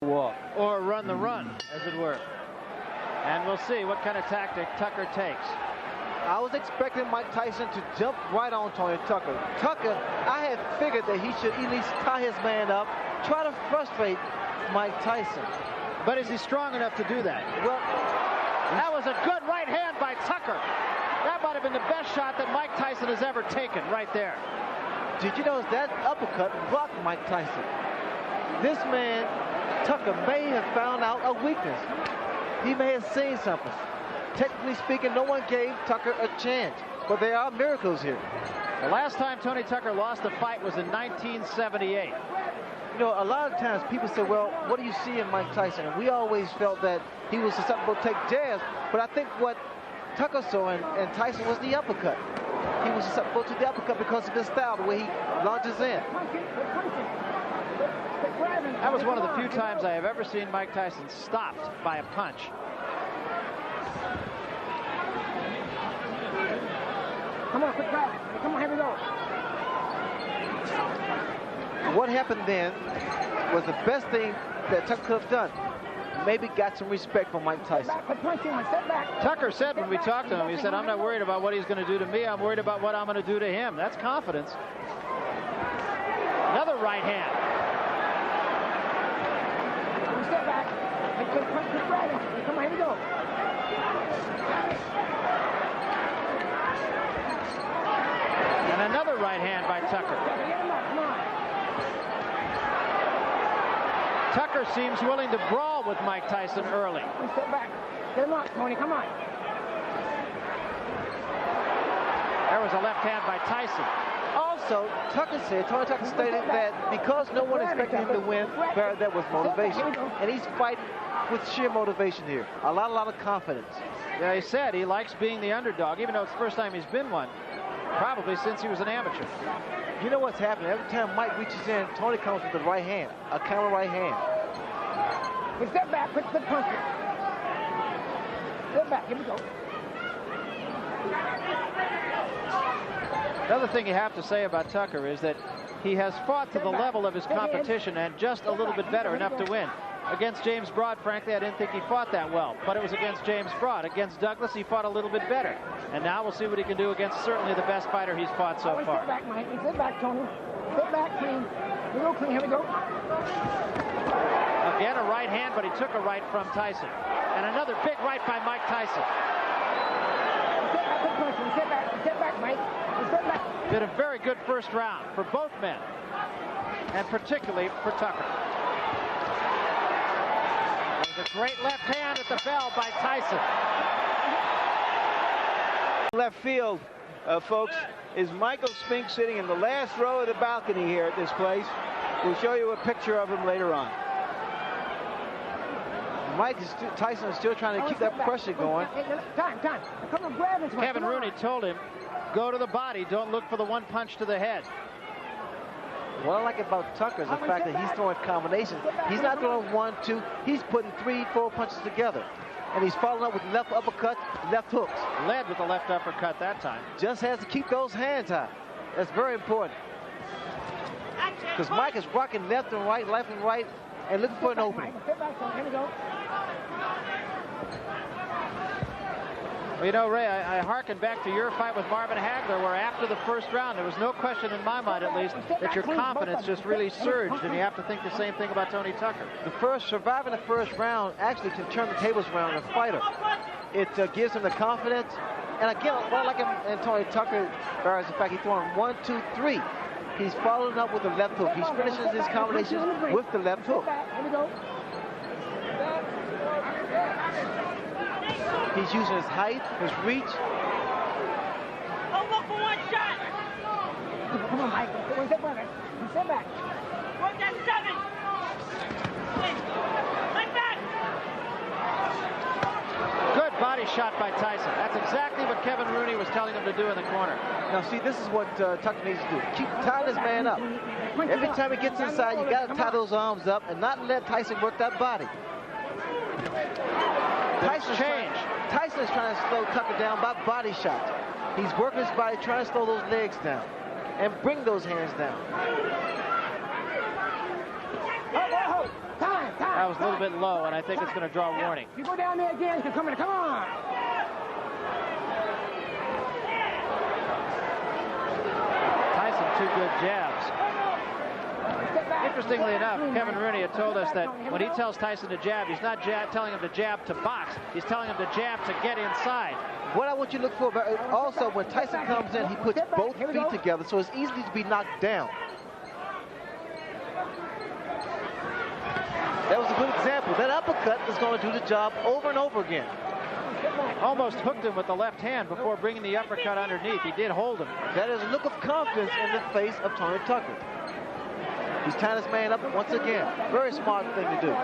walk. Or run the run, as it were. And we'll see what kind of tactic Tucker takes. I was expecting Mike Tyson to jump right on Tony Tucker. Tucker, I had figured that he should at least tie his man up, try to frustrate Mike Tyson. But is he strong enough to do that? Well, that was a good right hand by Tucker. That might have been the best shot that Mike Tyson has ever taken right there. Did you notice that uppercut blocked Mike Tyson? This man, Tucker, may have found out a weakness. He may have seen something. Technically speaking, no one gave Tucker a chance, but there are miracles here. The last time Tony Tucker lost a fight was in 1978. You know, a lot of times people say, well, what do you see in Mike Tyson? And we always felt that he was susceptible to take jabs, but I think what Tucker saw in Tyson was the uppercut. He was susceptible to the uppercut because of his style, the way he launches in. That was one of the few times I have ever seen Mike Tyson stopped by a punch. Come on, quick grab. Come on, here we go. What happened then was the best thing that Tucker could have done. Maybe got some respect from Mike Tyson. Tucker said when we talked to him, he said, I'm not worried about what he's going to do to me. I'm worried about what I'm going to do to him. That's confidence. Another right hand. Step back. Come on, here we go. And another right hand by Tucker. Tucker seems willing to brawl with Mike Tyson early. Step back. Get him up, Tony. Come on. There was a left hand by Tyson. Also, Tony Tucker stated that because no one expected him to win, that was motivation. And he's fighting with sheer motivation here. A lot of confidence. Yeah, he said he likes being the underdog, even though it's the first time he's been one. Probably since he was an amateur. You know what's happening? Every time Mike reaches in, Tony comes with the right hand, a counter right hand. We step back, quick punch it. Step back, here we go. Another thing you have to say about Tucker is that he has fought to the level of his competition and just a little bit better, enough to win. Against James Broad, frankly, I didn't think he fought that well, but it was against James Broad. Against Douglas, he fought a little bit better. And now we'll see what he can do against certainly the best fighter he's fought so far. Sit back, Mike. Sit back, Tony. Sit back, clean. We go clean. Here we go. Again, a right hand, but he took a right from Tyson. And another big right by Mike Tyson. Sit back, Sit back, Mike. Sit back. Did a very good first round for both men, and particularly for Tucker. There's a great left hand at the bell by Tyson. Left field, folks, is Michael Spink sitting in the last row of the balcony here at this place. We'll show you a picture of him later on. Tyson is still trying to keep that pressure going. Time. Come on, grab him. Kevin Rooney told him, go to the body, don't look for the one punch to the head. What I like about Tucker is the fact that he's throwing combinations. He's not throwing 1, 2. He's putting 3, 4 punches together. And he's following up with left uppercut, left hooks. Led with the left uppercut that time. Just has to keep those hands high. That's very important. Because Mike is rocking left and right, and looking for an opening. Here we go. Well, you know, Ray, I hearken back to your fight with Marvin Hagler, where after the first round, there was no question in my mind, at least, that your confidence just really surged, and you have to think the same thing about Tony Tucker. Surviving the first round actually can turn the tables around on a fighter. It gives him the confidence. And again, what I like in Tony Tucker is the fact he's throwing 1, 2, 3. He's following up with the left hook. He finishes his combinations with the left hook. He's using his height, his reach. Don't look for one shot. Come on, Mike. Sit back. Work that 7. Like that. Good body shot by Tyson. That's exactly what Kevin Rooney was telling him to do in the corner. Now, see, this is what Tucker needs to do. Keep tying this man up. Every time he gets inside, you got to tie those arms up and not let Tyson work that body. Tyson is trying to slow Tucker down by body shots. He's working his body, trying to slow those legs down and bring those hands down. Time. That was a little bit low, and I think it's going to draw a warning. You go down there again. Come on. Tyson, 2 good jabs. Interestingly enough, Kevin Rooney had told us that when he tells Tyson to jab, he's not telling him to jab to box. He's telling him to jab to get inside. What I want you to look for, also when Tyson comes in, he puts both feet together, so it's easy to be knocked down. That was a good example. That uppercut is going to do the job over and over again. Almost hooked him with the left hand before bringing the uppercut underneath. He did hold him. That is a look of confidence in the face of Tony Tucker. He's tying his man up once again. Very smart thing to do.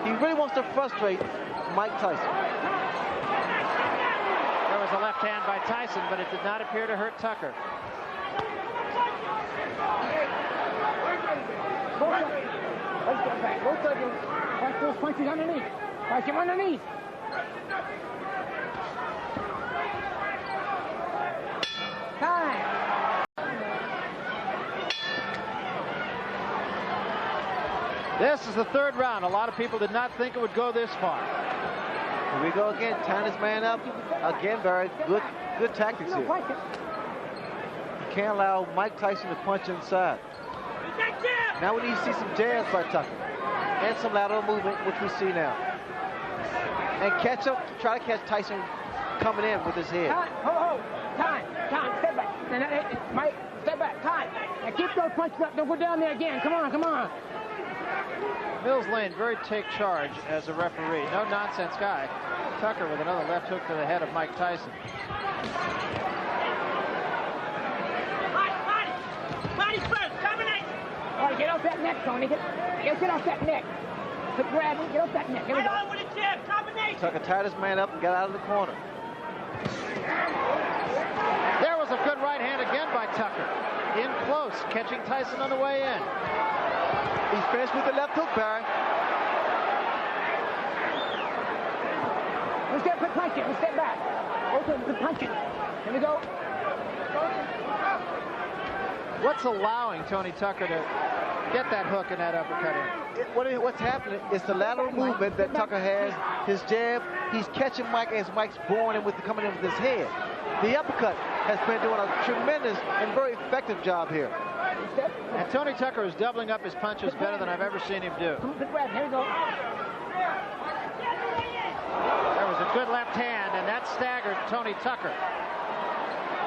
He really wants to frustrate Mike Tyson. There was a left hand by Tyson, but it did not appear to hurt Tucker. Both of you. Watch those punches underneath. Watch him underneath. Time. This is the 3rd round. A lot of people did not think it would go this far. Here we go again, tying his man up. Again, very good tactics here. You can't allow Mike Tyson to punch inside. Now we need to see some jabs by Tucker. And some lateral movement, which we see now. And try to catch Tyson coming in with his head. Time, step back. Mike, step back, time. Now keep those punches up, don't go down there again. Come on. Mills Lane, very take charge as a referee. No nonsense guy. Tucker with another left hook to the head of Mike Tyson. Body first, combination. All right, get off that neck, Tony. Get off that neck. Quit grabbing, get off that neck. Here we go. Right on with a jab, combination. Tucker tied his man up and got out of the corner. There was a good right hand again by Tucker. In close, catching Tyson on the way in. He's finished with the left hook, Barry. Let's get punching. Let's step back. Both of them punching. Here we go. What's allowing Tony Tucker to get that hook and that uppercut in? What's happening is the lateral movement that Tucker has, his jab. He's catching Mike as Mike's coming in with his head. The uppercut has been doing a tremendous and very effective job here. And Tony Tucker is doubling up his punches better than I've ever seen him do. Here we go. There was a good left hand, and that staggered Tony Tucker.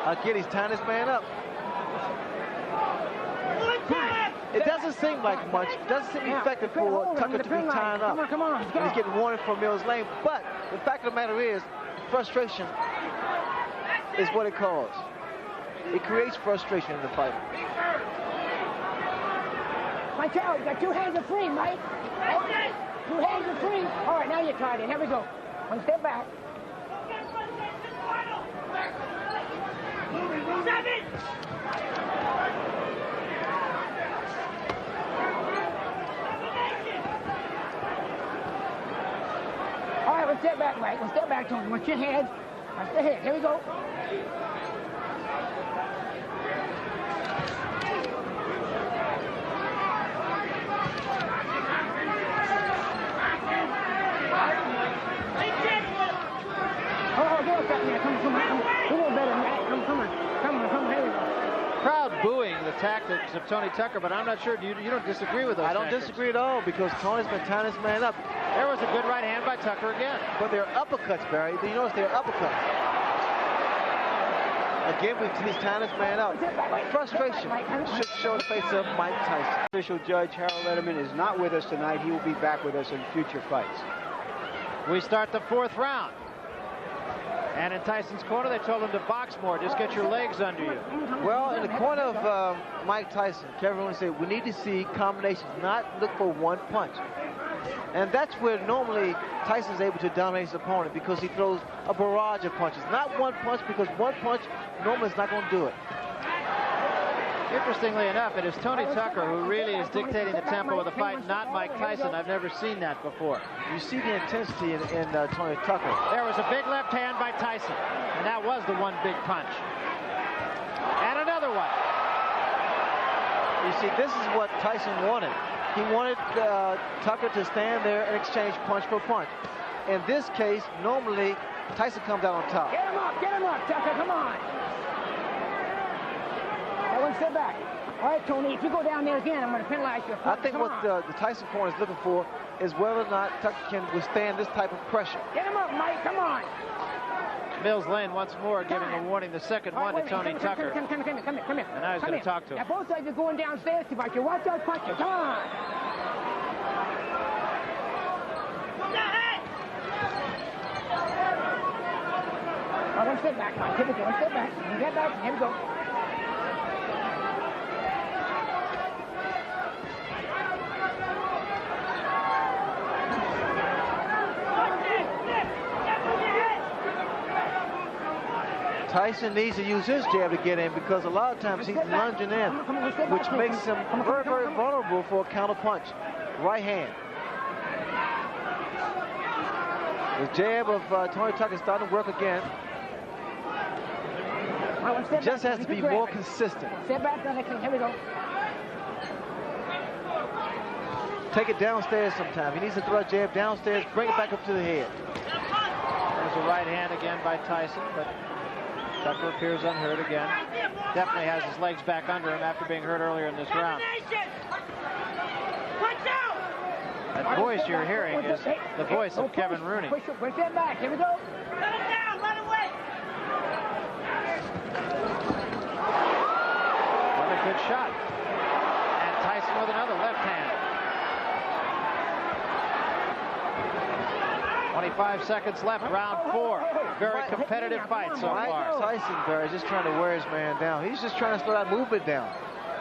Again, he's tying his man up. It doesn't seem like much. It doesn't seem effective for Tucker to be tying up. Come on. And he's getting warning from Mills Lane. But the fact of the matter is, frustration is what it caused. It creates frustration in the fight. Mike, you got 2 hands are free, Mike. 2 hands are free. All right, now you're tied in. Here we go. One step back. 7. All right, one step back, Mike. One step back, Tony. Watch your head. Watch the head. Here we go. Get up that man. Come. A little better than that. Come on. Here we go. Crowd booing the tactics of Tony Tucker, but I'm not sure. You don't disagree with those I don't tactics. disagree at all because Tony's been tying his man up. There was a good right hand by Tucker again. But they're uppercuts, Barry. You notice they're uppercuts. Again, he's tying his man up. Frustration should show in the face of Mike Tyson. Official judge Harold Letterman is not with us tonight. He will be back with us in future fights. We start the 4th round. And in Tyson's corner, they told him to box more. Just get your legs under you. Well, in the corner of Mike Tyson, Kevin Rooney said, we need to see combinations, not look for one punch. And that's where normally Tyson's able to dominate his opponent because he throws a barrage of punches. Not one punch, because one punch normally is not going to do it. Interestingly enough, it is Tony Tucker who really is dictating the tempo of the fight, not Mike Tyson. I've never seen that before. You see the intensity in Tony Tucker. There was a big left hand by Tyson, and that was the one big punch. And another one. You see, this is what Tyson wanted. He wanted Tucker to stand there and exchange punch for punch. In this case, normally Tyson comes out on top. Get him up, Tucker, come on. That one, sit back. All right, Tony, if you go down there again, I'm going to penalize you. I think what the Tyson corner is looking for is whether or not Tucker can withstand this type of pressure. Get him up, Mike, come on. Mills Lane once more giving a warning, the second one to Tony Tucker. Come here. And now he's going to talk to him. Now, both sides are going downstairs to fight you. Watch those punches, come on. All right, one step back, Mike. Here we go, one step back. You get back, here we go. Tyson needs to use his jab to get in because a lot of times he's lunging in, which makes him very, very vulnerable for a counter punch. Right hand. The jab of Tony Tucker is starting to work again. He just has to be more consistent. Step back, here we go. Take it downstairs sometime. He needs to throw a jab downstairs, bring it back up to the head. There's a right hand again by Tyson, but Tucker appears unhurt again. Definitely has his legs back under him after being hurt earlier in this round. That voice you're hearing is the voice of Kevin Rooney. Push that back, here we go. Let him down, run away. Another good shot. And Tyson with another left hand. 25 seconds left, round 4. Very competitive fight so far. Tyson, Barry, is just trying to wear his man down. He's just trying to slow that movement down.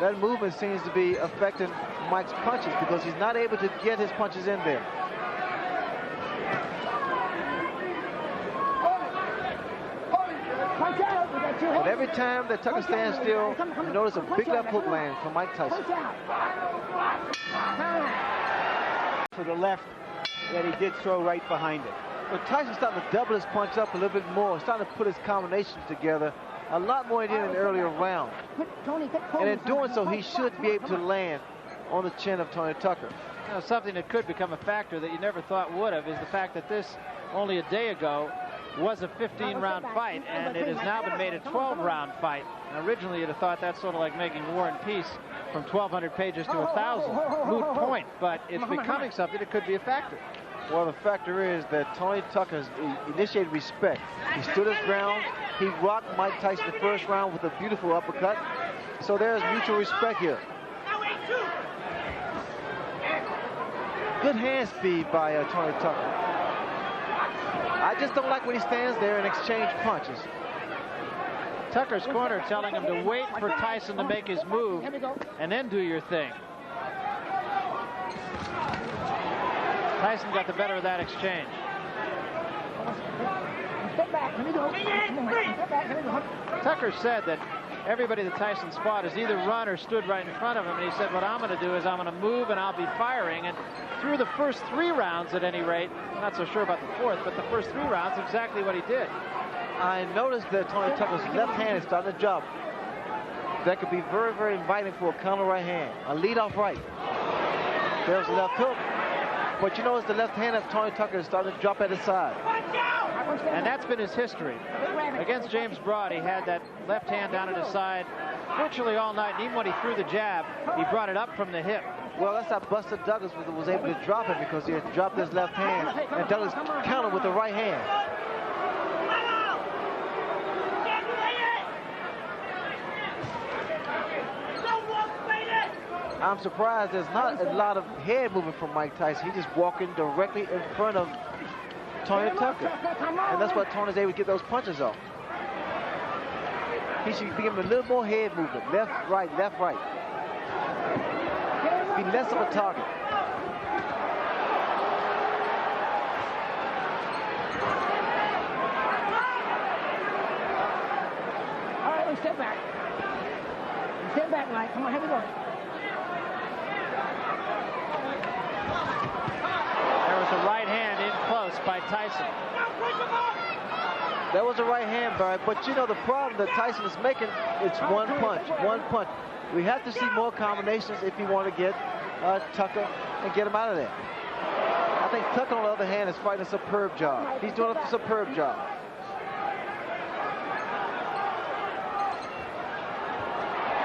That movement seems to be affecting Mike's punches because he's not able to get his punches in there. But every time that Tucker stands still, you notice a big left hook land from Mike Tyson. To the left that he did throw right behind it. But Tyson's starting to double his punch up a little bit more. He's starting to put his combinations together a lot more than he did in the earlier round. And in doing so, he should be able to land on the chin of Tony Tucker. You know, something that could become a factor that you never thought would have is the fact that this, only a day ago, was a 15-round fight, and it has now been made a 12-round fight. And originally, you'd have thought that's sort of like making War and Peace from 1,200 pages to 1,000. Moot point, but it's becoming something that could be a factor. Well, the factor is that Tony Tucker has initiated respect. He stood his ground. He rocked Mike Tyson the first round with a beautiful uppercut. So there's mutual respect here. Good hand speed by Tony Tucker. I just don't like when he stands there and exchange punches. Tucker's corner telling him to wait for Tyson to make his move and then do your thing. Tyson got the better of that exchange. Tucker said that everybody that Tyson fought has either run or stood right in front of him, and he said, what I'm going to do is I'm going to move and I'll be firing. And through the first 3 rounds at any rate, I'm not so sure about the 4th, but the first 3 rounds, exactly what he did. I noticed that Tony Tucker's left hand is starting to drop. That could be very, very inviting for a counter right hand. A lead-off right. There's a left hook. But you notice the left hand of Tony Tucker is starting to drop at his side. And that's been his history. Against James Broad, he had that left hand down at his side virtually all night. And even when he threw the jab, he brought it up from the hip. Well, that's how Buster Douglas was able to drop him, because he had dropped his left hand, and Douglas countered with the right hand. I'm surprised there's not a lot of head movement from Mike Tyson. He's just walking directly in front of Tony Tucker. And that's why Tony's able to get those punches off. He should be giving a little more head movement. Left, right, left, right. Be less of a target. All right, let's step back. Step back, Mike. Come on, here we go. There was a right hand in close by Tyson. That was a right hand, Barry. But you know the problem that Tyson is making, it's one punch, one punch. We have to see more combinations if you want to get Tucker and get him out of there. I think Tucker, on the other hand, is fighting a superb job. He's doing a superb job.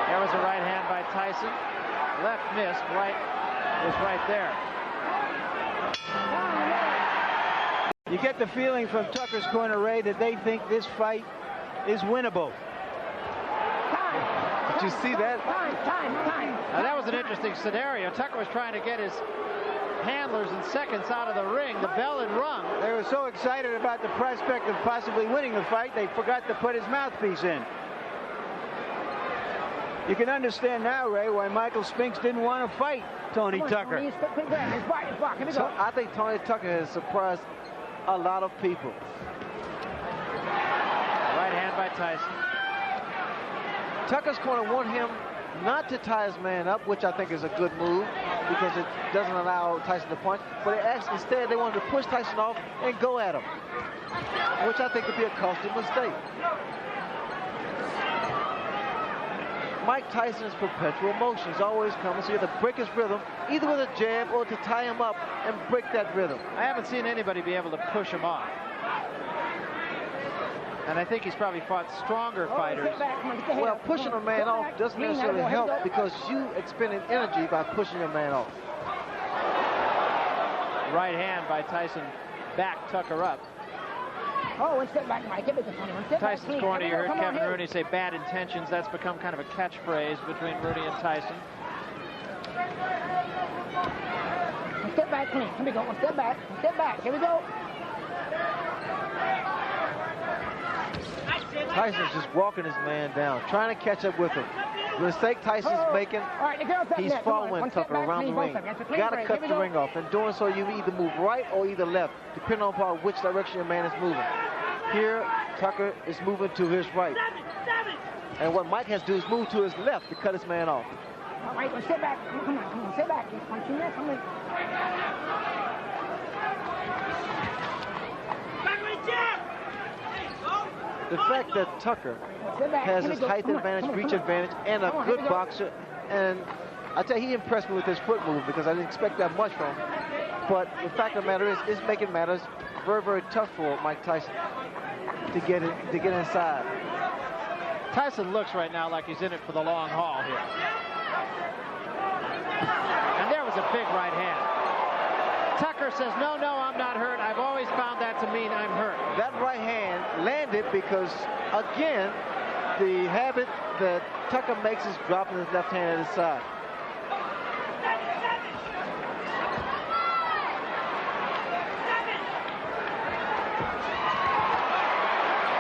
There was a right hand by Tyson. Left missed, right was right there. You get the feeling from Tucker's corner, Ray, that they think this fight is winnable. Did you see that? Time. Now, that was an interesting scenario. Tucker was trying to get his handlers and seconds out of the ring. The bell had rung. They were so excited about the prospect of possibly winning the fight, they forgot to put his mouthpiece in. You can understand now, Ray, why Michael Spinks didn't want to fight Tony Tucker. So I think Tony Tucker has surprised a lot of people. Right hand by Tyson. Tucker's corner want him not to tie his man up, which I think is a good move because it doesn't allow Tyson to punch. But instead, they wanted to push Tyson off and go at him, which I think would be a costly mistake. Mike Tyson's perpetual motion is always coming, so you have to break his rhythm, either with a jab or to tie him up and break that rhythm. I haven't seen anybody be able to push him off. And I think he's probably fought stronger fighters. Well, pushing a man off doesn't necessarily help because you expending energy by pushing your man off. Right hand by Tyson, back Tucker up. Oh, one step back, Mike. Give it to Tony. Tyson's corner, you heard Kevin Rooney say bad intentions. That's become kind of a catchphrase between Rooney and Tyson. One step back, clean. Here we go. One step back. One step back. Here we go. Tyson's just walking his man down, trying to catch up with him. The mistake Tyson's making, he's following Tucker around the ring. Got to cut the ring off. In doing so, you either move right or either left, depending on which direction your man is moving. Here, Tucker is moving to his right. And what Mike has to do is move to his left to cut his man off. All right, well, step back. Come on, step back. Just punch in there. Come on. The fact that Tucker has his height advantage, reach advantage, and a good boxer, and I tell you, he impressed me with his foot move because I didn't expect that much from him. But the fact of the matter is, it's making matters very, very tough for Mike Tyson to get inside. Tyson looks right now like he's in it for the long haul here. And there was a big right hand. Tucker says, no, I'm not hurt. I've always found that to mean I'm hurt. That right hand landed because, again, the habit that Tucker makes is dropping his left hand at his side.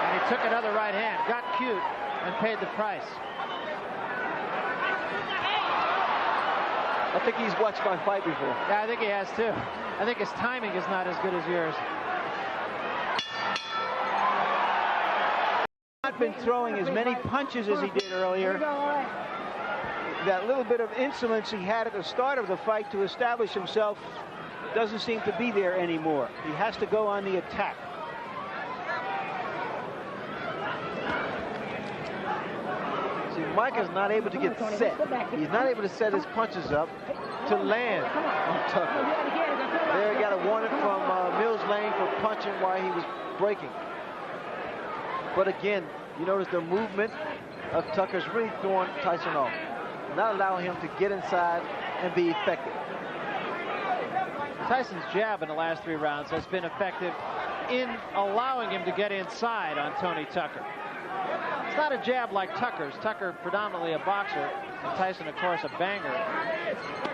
And he took another right hand, got cute, and paid the price. I think he's watched my fight before. Yeah, I think he has too. I think his timing is not as good as yours. Not been throwing as many punches as he did earlier. That little bit of insolence he had at the start of the fight to establish himself doesn't seem to be there anymore. He has to go on the attack. See, Mike is not able to get set. He's not able to set his punches up to land on Tucker. There, he got a warning from Mills Lane for punching while he was breaking. But again, you notice the movement of Tucker's really throwing Tyson off, not allowing him to get inside and be effective. Tyson's jab in the last 3 rounds has been effective in allowing him to get inside on Tony Tucker. It's not a jab like Tucker's. Tucker predominantly a boxer, and Tyson, of course, a banger.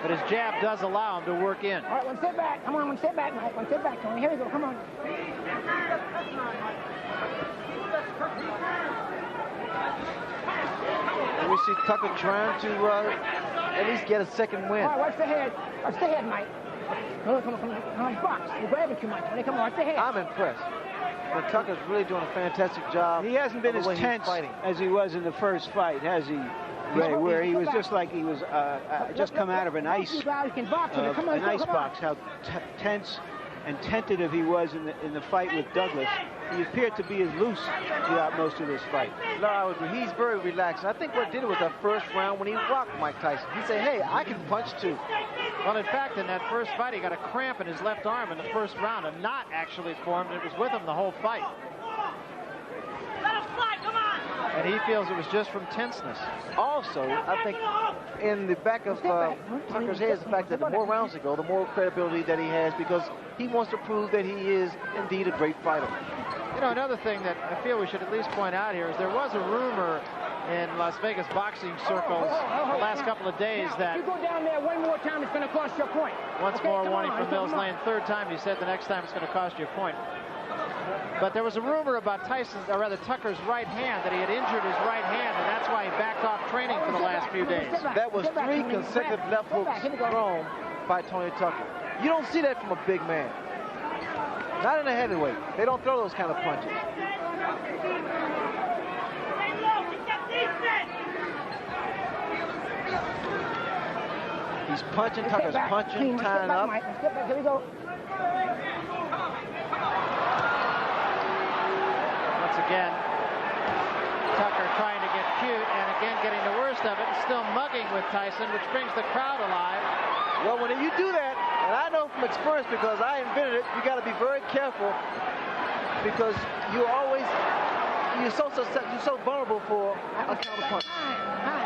But his jab does allow him to work in. All right, one step back. Come on, one step back, Mike. One step back, Tony. Here we go. Come on. And we see Tucker trying to at least get a second win. All right, watch the head. Watch the head, Mike. Come on, box. You're grabbing too much. Come on, watch the head. I'm impressed. But Tucker's really doing a fantastic job. He hasn't been as tense as he was in the first fight, has he, Ray? Where he was just like he was just come out of an ice box. How tense and tentative he was in the fight with Douglas. He appeared to be as loose throughout most of this fight. No, I would agree. He's very relaxed. I think what did it was that first round when he rocked Mike Tyson. He said, hey, I can punch too. Well, in fact, in that first fight, he got a cramp in his left arm in the first round. A knot actually formed. It was with him the whole fight. Let him fly, come on! And he feels it was just from tenseness. Also, I think in the back of Tucker's head is the fact that the more rounds he go, the more credibility that he has, because he wants to prove that he is indeed a great fighter. You know, another thing that I feel we should at least point out here is there was a rumor in Las Vegas boxing circles the last couple of days that... If you go down there one more time, it's going to cost you a point. Once more warning from Mills Lane. Third time, he said the next time it's going to cost you a point. But there was a rumor about Tucker's right hand, that he had injured his right hand, and that's why he backed off training for the last few days. That was 3 consecutive left hooks thrown by Tony Tucker. You don't see that from a big man. Not in a heavyweight. They don't throw those kind of punches. He's punching, Tucker's punching, tying up. Here we go. Once again, Tucker trying to get cute and again getting the worst of it and still mugging with Tyson, which brings the crowd alive. Well, when you do that, and I know from experience because I invented it, you got to be very careful because you're so vulnerable for a counter punch.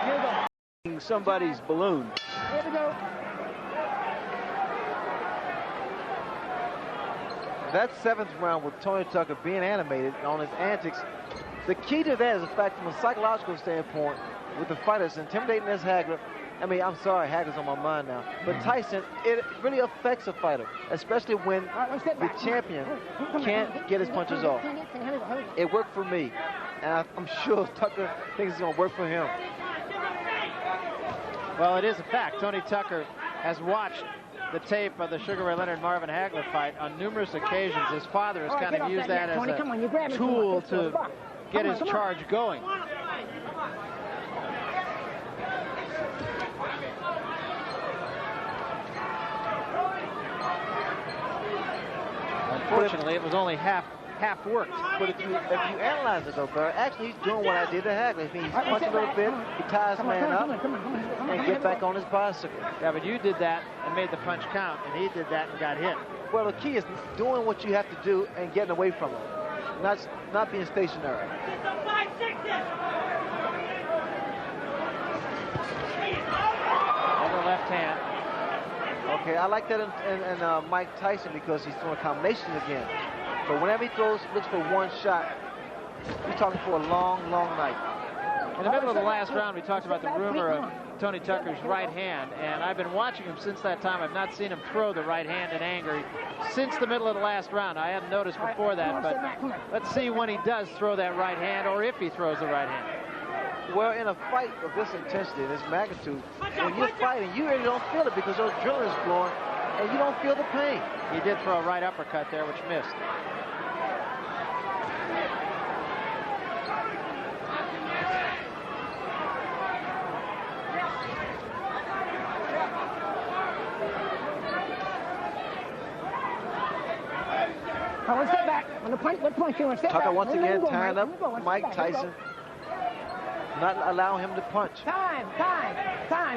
Here we go. Somebody's balloon. Here we go. That 7th round with Tony Tucker being animated on his antics, the key to that is the fact from a psychological standpoint with the fighters intimidating as Hagler. I mean, I'm sorry, Hagler's on my mind now. But Tyson, it really affects a fighter, especially when the champion can't get his punches off. It worked for me, and I'm sure Tucker thinks it's going to work for him. Well, it is a fact. Tony Tucker has watched the tape of the Sugar Ray Leonard Marvin Hagler fight on numerous occasions. His father has kind of used that as a tool to get his charge going. Unfortunately, it was only half worked. But if you analyze it, though, Barry, actually he's doing what I did to Hagler. He's punching a little bit, he ties the man up, and get back on his bicycle. Yeah, but you did that and made the punch count, and he did that and got hit. Well, the key is doing what you have to do and getting away from him, not being stationary. Over left hand. Okay, I like that in Mike Tyson because he's throwing combinations again. So whenever he looks for one shot, he's talking for a long, long night. In the middle of the last round, we talked about the rumor of Tony Tucker's right hand, and I've been watching him since that time. I've not seen him throw the right hand in anger since the middle of the last round. I hadn't noticed before that, but let's see when he does throw that right hand, or if he throws the right hand. Well, in a fight of this intensity, this magnitude, when you're fighting, you really don't feel it because your adrenaline is flowing, and you don't feel the pain. He did throw a right uppercut there, which missed. One step back. On the punch, you want to step Tucker back. once again tying Mike. up Mike Tyson, not allowing him to punch. Time.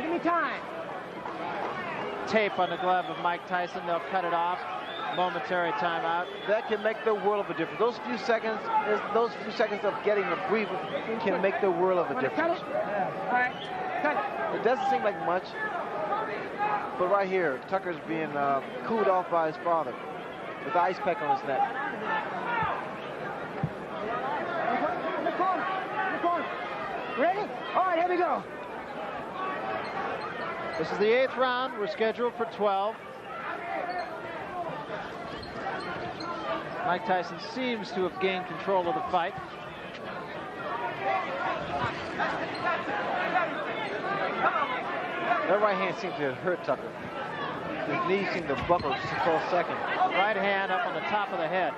Give me time. Tape on the glove of Mike Tyson. They'll cut it off. Momentary timeout. That can make the world of a difference. Those few seconds of getting a breather can make the world of a difference. All right, cut it. It doesn't seem like much, but right here, Tucker's being cooled off by his father with the ice pack on his neck. In the corner. Ready? All right, here we go. This is the 8th round. We're scheduled for 12. Mike Tyson seems to have gained control of the fight. That right hand seemed to hurt Tucker. His knees seemed to buckle just for a second. Right hand up on the top of the head.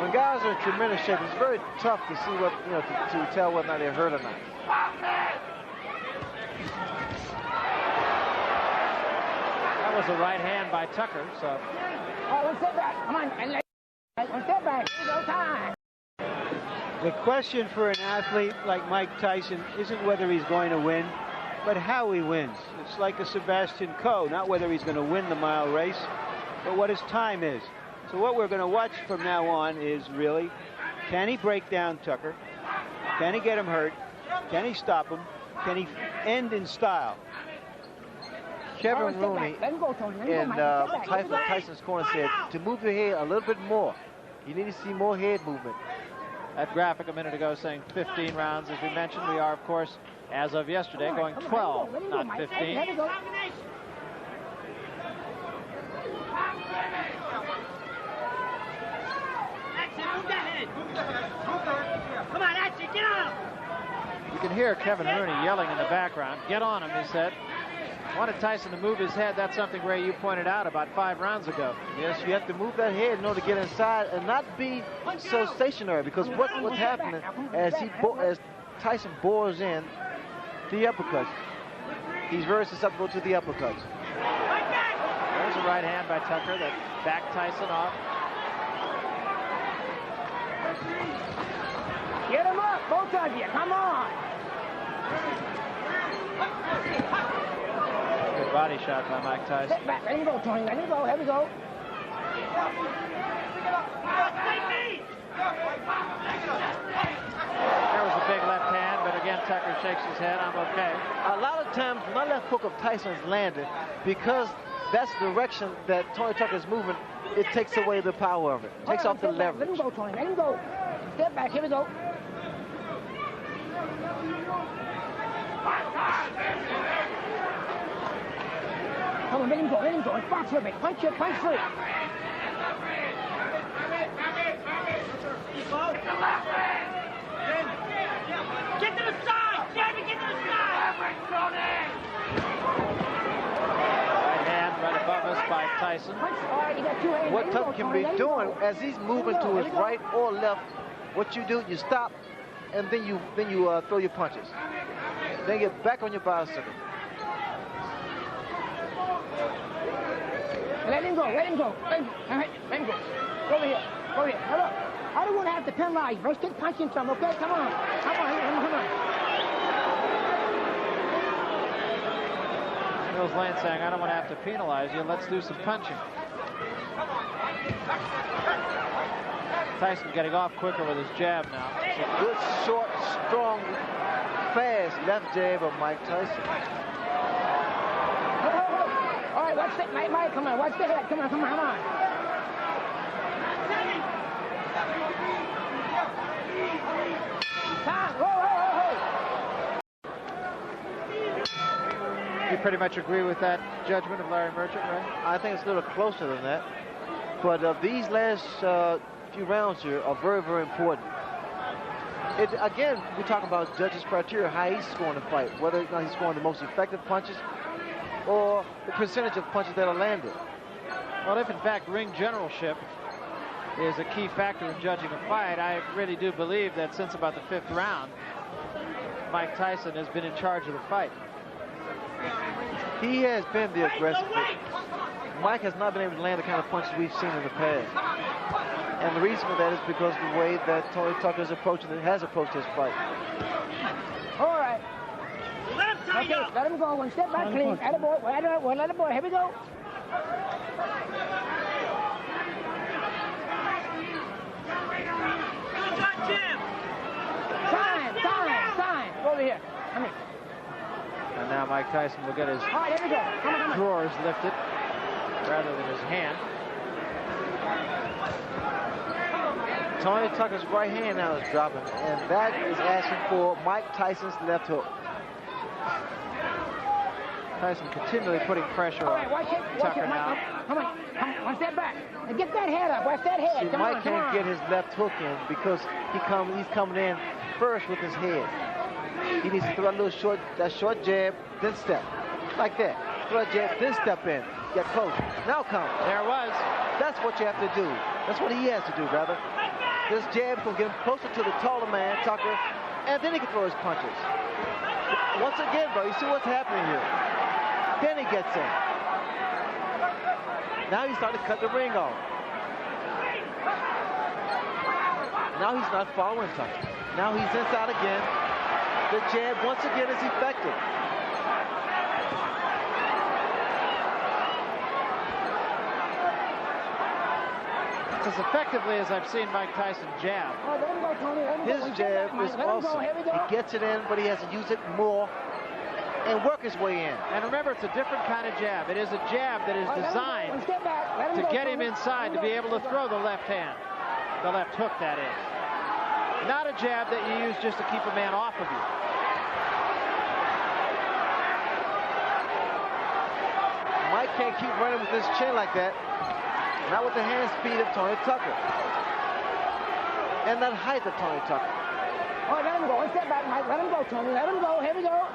When guys are in tremendous shape, it's very tough to see what, to tell whether or not they're hurt or not. That was a right hand by Tucker, so. All right, one step back. Come on. One step back. Here we go. Time. The question for an athlete like Mike Tyson isn't whether he's going to win. but how he wins. It's like a Sebastian Coe, not whether he's going to win the mile race, but what his time is. So what we're going to watch from now on is really, can he break down Tucker? Can he get him hurt? Can he stop him? Can he end in style? Kevin Rooney in Tyson's corner said to move your head a little bit more. You need to see more head movement. That graphic a minute ago saying 15 rounds. As we mentioned, we are, of course, as of yesterday, going 12, not 15. Come on, Axie, get on him! You can hear Kevin Rooney yelling in the background. Get on him, he said. Wanted Tyson to move his head. That's something, Ray, you pointed out about 5 rounds ago. Yes, you have to move that head in order to get inside and not be so stationary, because what's happening as Tyson bores in the uppercuts, he's very susceptible to the uppercuts. There's a right hand by Tucker that backed Tyson off. Get him up, both of you. Come on. Good body shot by Mike Tyson. Sit back. Let him go, Tony. Let him go. Here we go. There was a big left hand, but again, Tucker shakes his head. I'm okay. A lot of times, when that left hook of Tyson's landed, because that's the direction that Tony Tucker's moving, it takes away the power of it. It takes off the leverage. Let him go, Tony. Let him go. Step back. Here we go. Come on, let him go. Let him go. And box with it. Punch it. Punch through. Get to the side! Jamie, get to the side! Right hand right above us by Tyson. Punch. All right, you got 2 hands. What Tucker can be doing as he's moving to his right or left, what you do, you stop, and then you throw your punches. Then get back on your bicycle. Let him go. Let him go. Let him go. Go over here. Go over here. Hello. I don't want to have to penalize. Let's keep punching some, okay? Come on. Come on. Come on. Mills Lane saying, I don't want to have to penalize you. Let's do some punching. Tyson getting off quicker with his jab now. It's a good, short, strong, fast left jab of Mike Tyson. All right, watch that. Mike, come on. Watch the head. Come on, come on, come on. Time. Whoa, whoa, whoa, whoa. You pretty much agree with that judgment of Larry Merchant, right? I think it's a little closer than that. But these last few rounds here are very, very important. Again, we're talking about judges' criteria, how he's scoring the fight, whether or not he's scoring the most effective punches or the percentage of punches that are landed. Well, if in fact ring generalship is a key factor in judging a fight, I really do believe that since about the 5th round, Mike Tyson has been in charge of the fight. He has been the aggressor. Mike has not been able to land the kind of punches we've seen in the past. And the reason for that is because the way that Tony Tucker has approached his fight. All right. Let him tie Okay, up! let him go. One step back, clean. Attaboy. Attaboy. Attaboy. Here we go. Good shot, Jim! Time. Go over here. Come here. And now Mike Tyson will get his All right, here we go. Come on. drawers lifted rather than his hand. Tony Tucker's right hand now is dropping, and that is asking for Mike Tyson's left hook. Tyson continually putting pressure All on right, watch it. Tucker now. Come on. One step back. And get that head up. Watch that head. See, Come Mike on, can't get his left hook in because he's coming in first with his head. He needs to throw a little short jab, then step. Like that. Throw a jab, then step in. Get close. Now come. There it was. That's what you have to do. That's what he has to do, brother. This jab will get him closer to the taller man, Tucker, and then he can throw his punches. Once again, bro, you see what's happening here. Then he gets in. Now he's starting to cut the ring off. Now he's not following Tucker. Now he's inside again. The jab once again is effective. as effectively as I've seen Mike Tyson jab. Oh, let him go, Tony. Let him His go. jab is awesome. He gets it in, but he has to use it more and work his way in. And remember, it's a different kind of jab. It is a jab that is designed to get him inside to be able to throw the left hand. The left hook, that is. Not a jab that you use just to keep a man off of you. Mike can't keep running with his chin like that. Not with the hand speed of Tony Tucker. And that height of Tony Tucker. Oh, let him go. One step back, Mike. Let him go, Tony. Let him go. Here we go.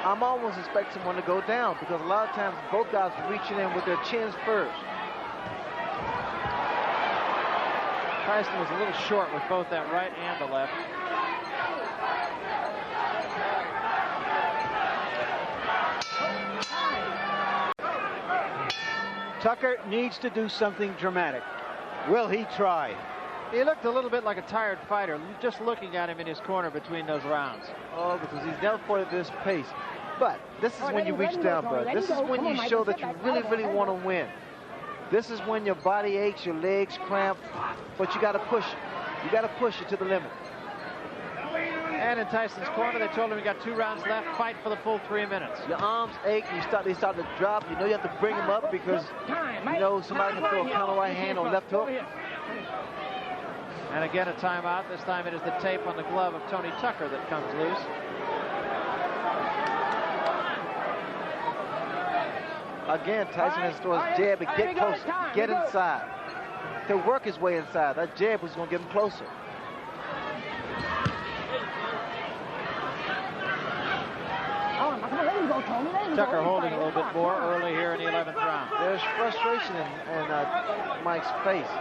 I'm almost expecting someone to go down because a lot of times both guys are reaching in with their chins first. Tyson was a little short with both that right and the left. Tucker needs to do something dramatic. Will he try? He looked a little bit like a tired fighter, just looking at him in his corner between those rounds. Oh, because he's never fought at this pace. But this is when you reach down, bud. This is when you show that you really, really want to win. This is when your body aches, your legs cramp, but you got to push it. You got to push it to the limit. And in Tyson's corner, they told him he got 2 rounds left. Fight for the full 3 minutes. Your arms ache. They start to drop. You know you have to bring them up because you know somebody can throw a counter right hand or left hook. And again, a timeout. This time it is the tape on the glove of Tony Tucker that comes loose. Again, Tyson has to throw his jab and get close, get inside. To work his way inside. That jab was going to get him closer. Tucker holding a little bit more early here in the 11th round. There's frustration in Mike's face.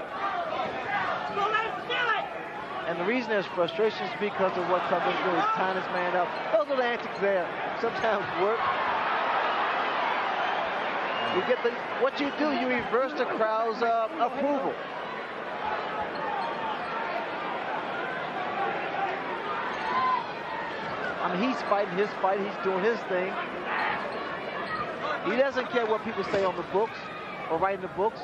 And the reason there's frustration is because of what Tucker's doing. He's tying his man up. Those little antics there sometimes work. You get what you do, you reverse the crowd's approval. I mean, he's fighting his fight. He's doing his thing. He doesn't care what people say on the books or write in the books.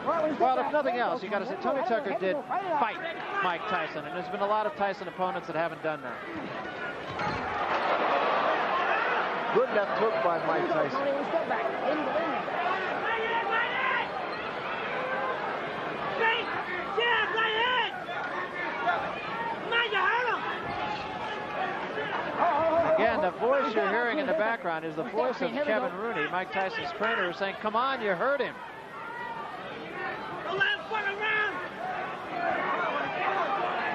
Well, if nothing else, you got to say Tony Tucker did fight Mike Tyson, and there's been a lot of Tyson opponents that haven't done that. Good left hook by Mike Tyson. Again, the voice you're hearing in the background is the voice of Kevin Rooney, Mike Tyson's trainer, saying, "Come on, you hurt him."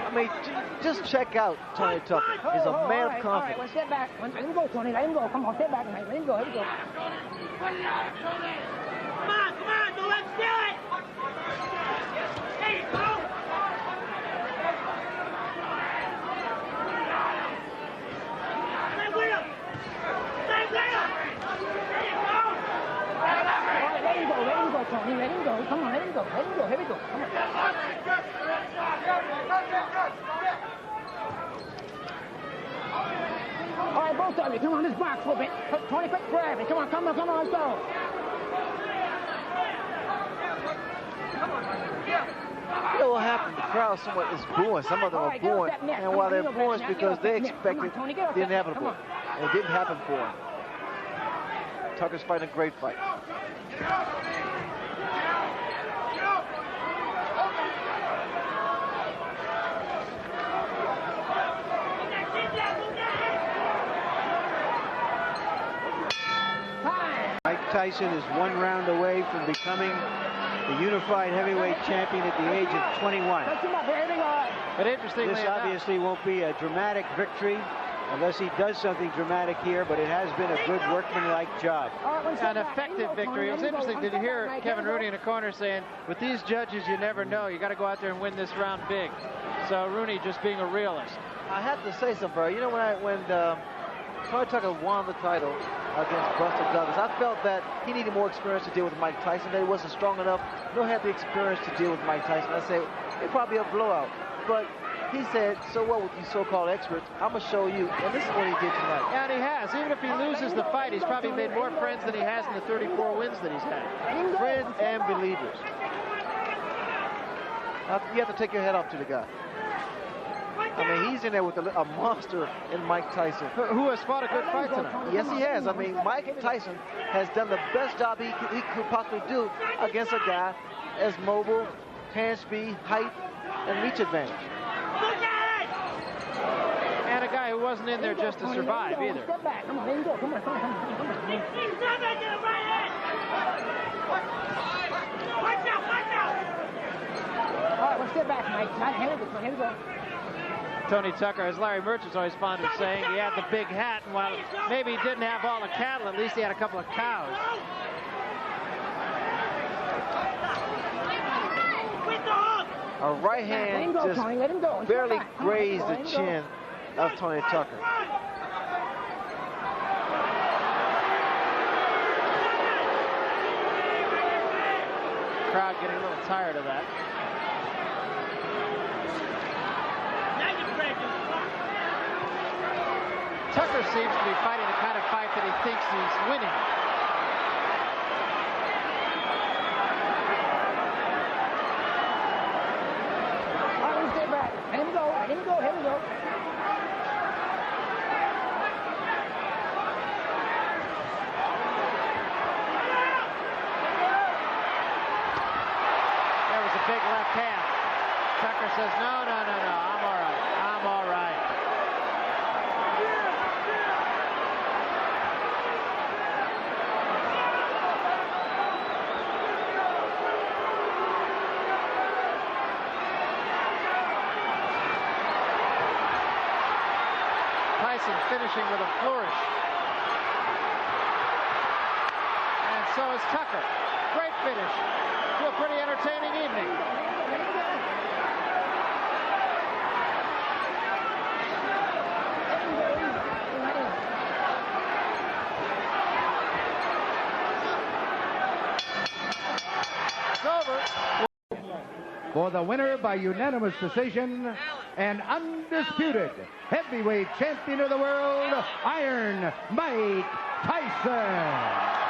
I mean, just check out Tony Tucker. He's a man of confidence. All right, one step back. Let him go, Tony. Let him go. Come on, step back, mate. Let him go. Here we go. Come on, the left side. There you go. Stay with him. Stay with him. There you go. All right, let him go. Let him go, Tony. Let him go. Come on, let him go. Let him go. Here we go. Come on. All right, both of you, come on, this box for a bit. Tony, quick grab it. Come on, let's go. You know what happened? The crowd somewhat is booing. Some of them are booing. And while they're booing, it's because they expected the inevitable. And it didn't happen for him. Tucker's fighting a great fight. Mike Tyson is 1 round away from becoming the unified heavyweight champion at the age of 21. But interestingly This enough, obviously won't be a dramatic victory unless he does something dramatic here, but it has been a good workmanlike job. an effective victory. It was interesting. Did you hear Kevin Rooney in the corner saying, with these judges, you never know. You got to go out there and win this round big. So Rooney just being a realist. I have to say something, Barry. You know, when Tony Tucker won the title against Buster Douglas, I felt that he needed more experience to deal with Mike Tyson, that he wasn't strong enough, nor had the experience to deal with Mike Tyson. I say, it probably a blowout. But he said, so what with you so-called experts? I'm going to show you. And this is what he did tonight. And he has. Even if he loses the fight, he's probably made more friends than he has in the 34 wins that he's had. Friends and believers. You have to take your head off to the guy. I mean, he's in there with a monster in Mike Tyson. Who has fought a good fight tonight. Yes, he has. I mean, Mike Tyson has done the best job he could possibly do against a guy as mobile, hand speed, height, and reach advantage. And a guy who wasn't in there just to survive either. Step back. Come on, let him go. Come on. Watch out! All right, well, step back, Mike. Here we go. Tony Tucker, as Larry Merchant's always fond of saying, he had the big hat, and while maybe he didn't have all the cattle, at least he had a couple of cows. A right hand just barely grazed the chin of Tony Tucker. Crowd getting a little tired of that. Tucker seems to be fighting the kind of fight that he thinks he's winning. All right, step back. Let him go. Here we go. There was a big left hand. Tucker says, no, I'm all right. Tyson finishing with a flourish. And so is Tucker. Great finish to a pretty entertaining evening. It's over. For the winner by unanimous decision and undisputed heavyweight champion of the world, Iron Mike Tyson.